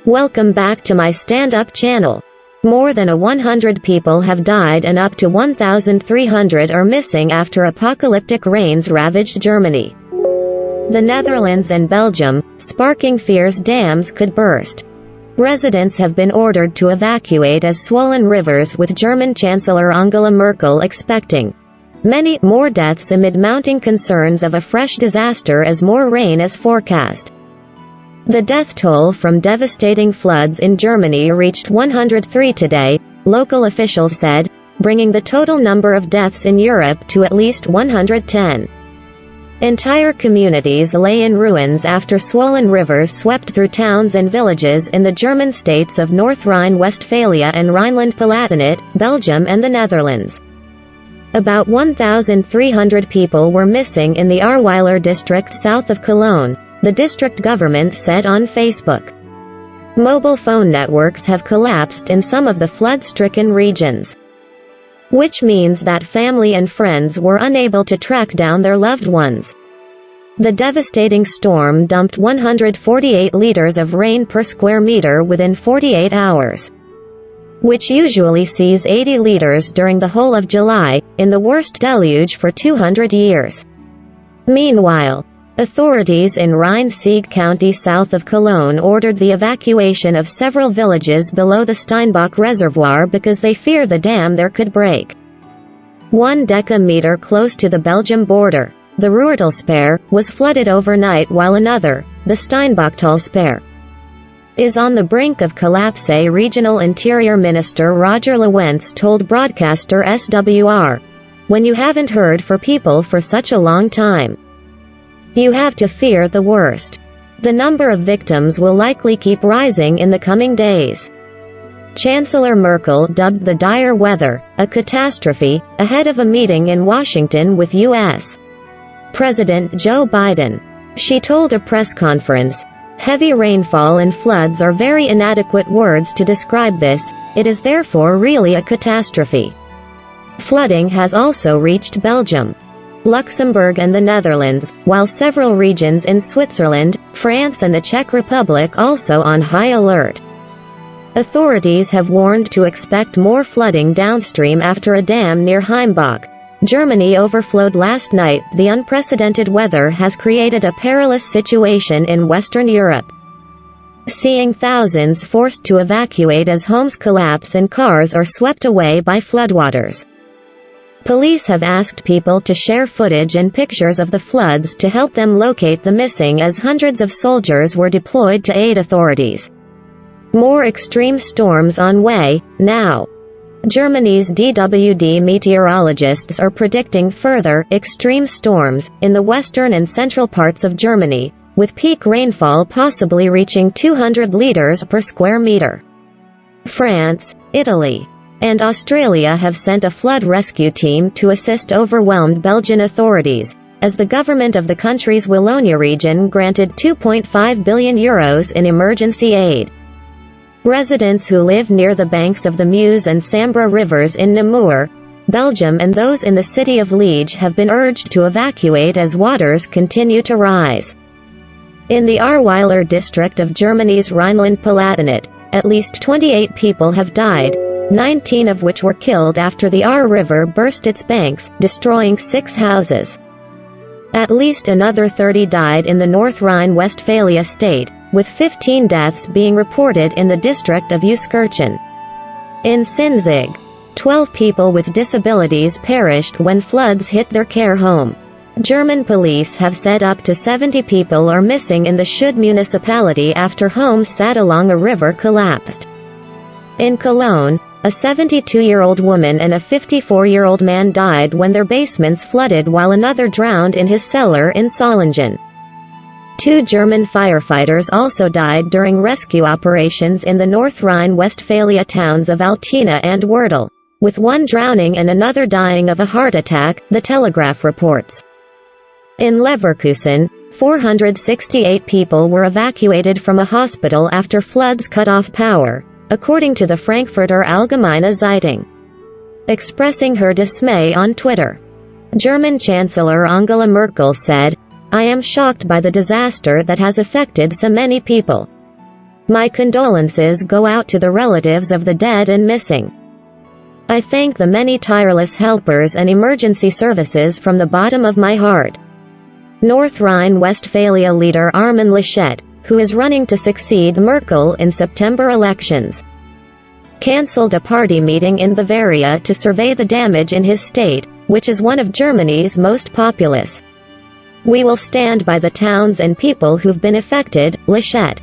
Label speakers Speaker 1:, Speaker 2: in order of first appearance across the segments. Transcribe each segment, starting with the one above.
Speaker 1: Welcome back to my stand-up channel. More than 100 people have died and up to 1,300 are missing after apocalyptic rains ravaged Germany, the Netherlands and Belgium, sparking fears dams could burst. Residents have been ordered to evacuate as swollen rivers, with German Chancellor Angela Merkel expecting many more deaths amid mounting concerns of a fresh disaster as more rain is forecast. The death toll from devastating floods in Germany reached 103 today, local officials said, bringing the total number of deaths in Europe to at least 110. Entire communities lay in ruins after swollen rivers swept through towns and villages in the German states of North Rhine-Westphalia and Rhineland-Palatinate, Belgium and the Netherlands. About 1,300 people were missing in the Ahrweiler district south of Cologne, the district government said on Facebook. Mobile phone networks have collapsed in some of the flood-stricken regions, which means that family and friends were unable to track down their loved ones. The devastating storm dumped 148 liters of rain per square meter within 48 hours, which usually sees 80 liters during the whole of July, in the worst deluge for 200 years. Meanwhile, authorities in Rhine-Sieg County south of Cologne ordered the evacuation of several villages below the Steinbach Reservoir because they fear the dam there could break. 1 decameter close to the Belgium border, the Ruhrtalsperre, was flooded overnight while another, the Steinbachtalsperre, is on the brink of collapse. Regional Interior Minister Roger Lewentz told broadcaster SWR, "When you haven't heard from people for such a long time, you have to fear the worst. The number of victims will likely keep rising in the coming days." Chancellor Merkel dubbed the dire weather a catastrophe ahead of a meeting in Washington with U.S. President Joe Biden. She told a press conference, "Heavy rainfall and floods are very inadequate words to describe this. It is therefore really a catastrophe." Flooding has also reached Belgium, Luxembourg and the Netherlands, while several regions in Switzerland, France and the Czech Republic also on high alert. Authorities have warned to expect more flooding downstream after a dam near Heimbach, Germany overflowed last night. The unprecedented weather has created a perilous situation in Western Europe, seeing thousands forced to evacuate as homes collapse and cars are swept away by floodwaters. Police have asked people to share footage and pictures of the floods to help them locate the missing as hundreds of soldiers were deployed to aid authorities. More extreme storms on way, now. Germany's DWD meteorologists are predicting further extreme storms in the western and central parts of Germany, with peak rainfall possibly reaching 200 liters per square meter. France, Italy, and Australia have sent a flood rescue team to assist overwhelmed Belgian authorities, as the government of the country's Wallonia region granted €2.5 billion in emergency aid. Residents who live near the banks of the Meuse and Sambre rivers in Namur, Belgium and those in the city of Liege have been urged to evacuate as waters continue to rise. In the Ahrweiler district of Germany's Rhineland-Palatinate, at least 28 people have died, 19 of which were killed after the Ahr River burst its banks, destroying 6 houses. At least another 30 died in the North Rhine-Westphalia state, with 15 deaths being reported in the district of Euskirchen. In Sinzig, 12 people with disabilities perished when floods hit their care home. German police have said up to 70 people are missing in the Schuld municipality after homes sat along a river collapsed. In Cologne, a 72-year-old woman and a 54-year-old man died when their basements flooded while another drowned in his cellar in Solingen. 2 German firefighters also died during rescue operations in the North Rhine-Westphalia towns of Altena and Werdel, with one drowning and another dying of a heart attack, the Telegraph reports. In Leverkusen, 468 people were evacuated from a hospital after floods cut off power, according to the Frankfurter Allgemeine Zeitung. Expressing her dismay on Twitter, German Chancellor Angela Merkel said, "I am shocked by the disaster that has affected so many people. My condolences go out to the relatives of the dead and missing. I thank the many tireless helpers and emergency services from the bottom of my heart. North Rhine-Westphalia leader Armin Laschet, who is running to succeed Merkel in September elections, cancelled a party meeting in Bavaria to survey the damage in his state, which is one of Germany's most populous. We will stand by the towns and people who've been affected, Laschet,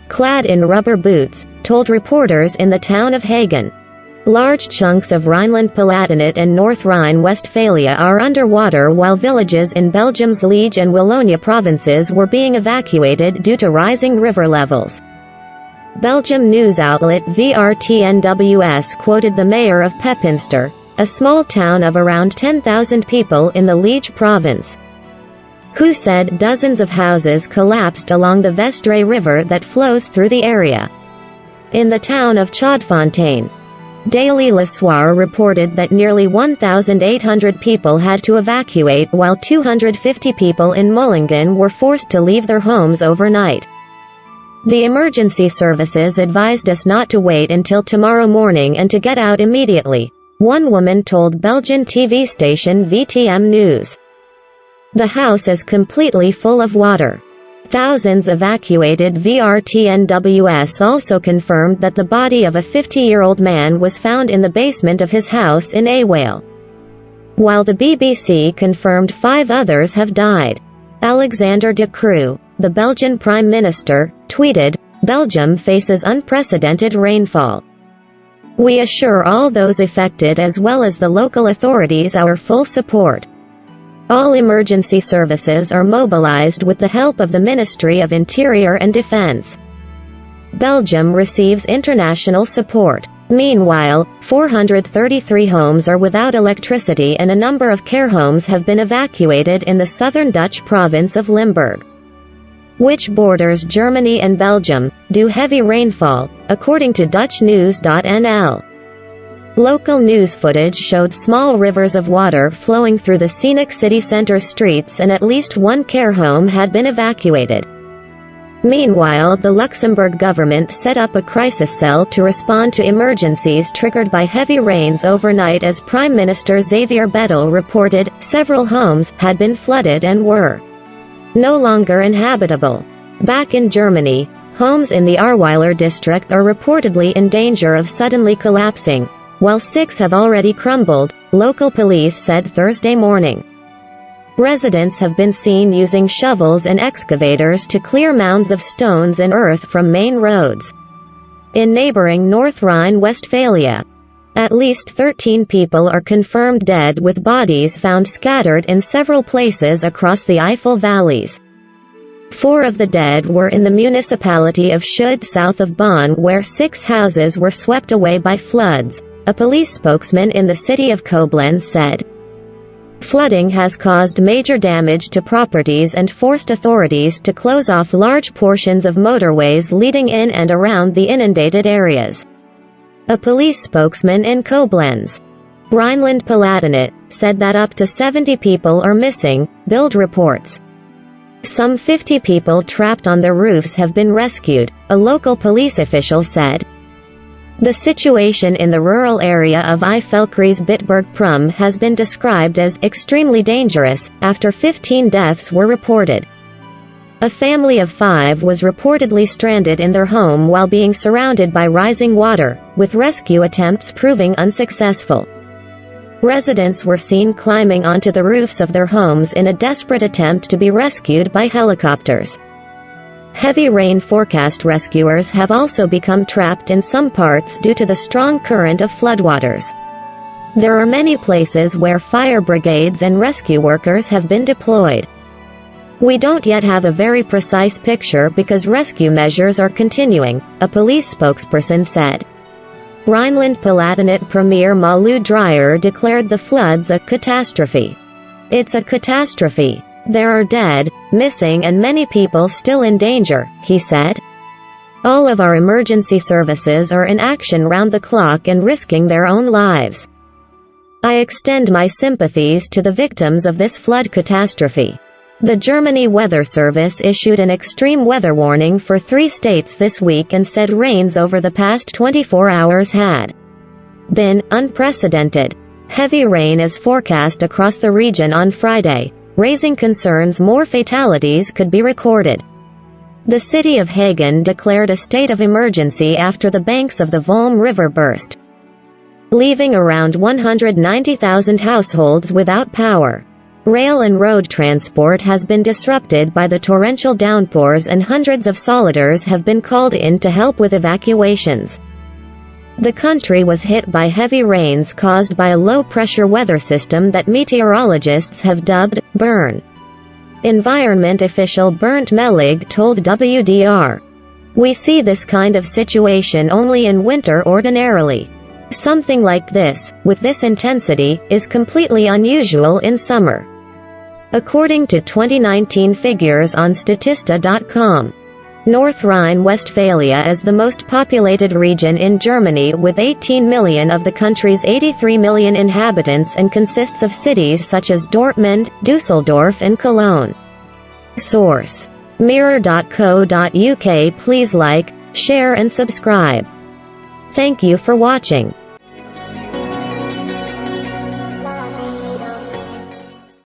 Speaker 1: clad in rubber boots, told reporters in the town of Hagen. Large chunks of Rhineland-Palatinate and North Rhine-Westphalia are underwater, while villages in Belgium's Liege and Wallonia provinces were being evacuated due to rising river levels. Belgium news outlet VRTNWS quoted the mayor of Pepinster, a small town of around 10,000 people in the Liege province, who said dozens of houses collapsed along the Vesdre River that flows through the area. In the town of Chaudfontaine, Daily Le Soir reported that nearly 1,800 people had to evacuate, while 250 people in Mullingen were forced to leave their homes overnight. The emergency services advised us not to wait until tomorrow morning and to get out immediately, one woman told Belgian TV station VTM News. The house is completely full of water. Thousands evacuated. VRTNWS also confirmed that the body of a 50-year-old man was found in the basement of his house in Awale, while the BBC confirmed 5 others have died. Alexander De Croo, the Belgian Prime Minister, tweeted, "Belgium faces unprecedented rainfall. We assure all those affected as well as the local authorities our full support. All emergency services are mobilized with the help of the Ministry of Interior and Defense. Belgium receives international support." Meanwhile, 433 homes are without electricity and a number of care homes have been evacuated in the southern Dutch province of Limburg, which borders Germany and Belgium, due heavy rainfall, according to DutchNews.nl. Local news footage showed small rivers of water flowing through the scenic city center streets, and at least one care home had been evacuated. Meanwhile, the Luxembourg government set up a crisis cell to respond to emergencies triggered by heavy rains overnight. As Prime Minister Xavier Bettel reported, several homes had been flooded and were no longer inhabitable. Back in Germany, homes in the Ahrweiler district are reportedly in danger of suddenly collapsing, while 6 have already crumbled, local police said Thursday morning. Residents have been seen using shovels and excavators to clear mounds of stones and earth from main roads. In neighboring North Rhine-Westphalia, at least 13 people are confirmed dead, with bodies found scattered in several places across the Eifel valleys. 4 of the dead were in the municipality of Schuld south of Bonn, where 6 houses were swept away by floods, a police spokesman in the city of Koblenz said. Flooding has caused major damage to properties and forced authorities to close off large portions of motorways leading in and around the inundated areas. A police spokesman in Koblenz, Rhineland-Palatinate, said that up to 70 people are missing, Bild reports. Some 50 people trapped on their roofs have been rescued, a local police official said. The situation in the rural area of Eifelkreis Bitburg-Prum has been described as extremely dangerous, after 15 deaths were reported. A family of 5 was reportedly stranded in their home while being surrounded by rising water, with rescue attempts proving unsuccessful. Residents were seen climbing onto the roofs of their homes in a desperate attempt to be rescued by helicopters. Heavy rain forecast. Rescuers have also become trapped in some parts due to the strong current of floodwaters. There are many places where fire brigades and rescue workers have been deployed. We don't yet have a very precise picture because rescue measures are continuing, a police spokesperson said. Rhineland-Palatinate Premier Malu Dreyer declared the floods a catastrophe. It's a catastrophe. There are dead, missing and many people still in danger, he said. All of our emergency services are in action round the clock and risking their own lives. I extend my sympathies to the victims of this flood catastrophe. The Germany Weather Service issued an extreme weather warning for 3 states this week and said rains over the past 24 hours had been unprecedented. Heavy rain is forecast across the region on Friday, raising concerns more fatalities could be recorded. The city of Hagen declared a state of emergency after the banks of the Volm River burst, leaving around 190,000 households without power. Rail and road transport has been disrupted by the torrential downpours and hundreds of soldiers have been called in to help with evacuations. The country was hit by heavy rains caused by a low-pressure weather system that meteorologists have dubbed Bern. Environment official Bernd Melig told WDR, "We see this kind of situation only in winter ordinarily. Something like this, with this intensity, is completely unusual in summer." According to 2019 figures on Statista.com, North Rhine-Westphalia is the most populated region in Germany with 18 million of the country's 83 million inhabitants and consists of cities such as Dortmund, Düsseldorf and Cologne. Source: Mirror.co.uk. Please like, share and subscribe. Thank you for watching.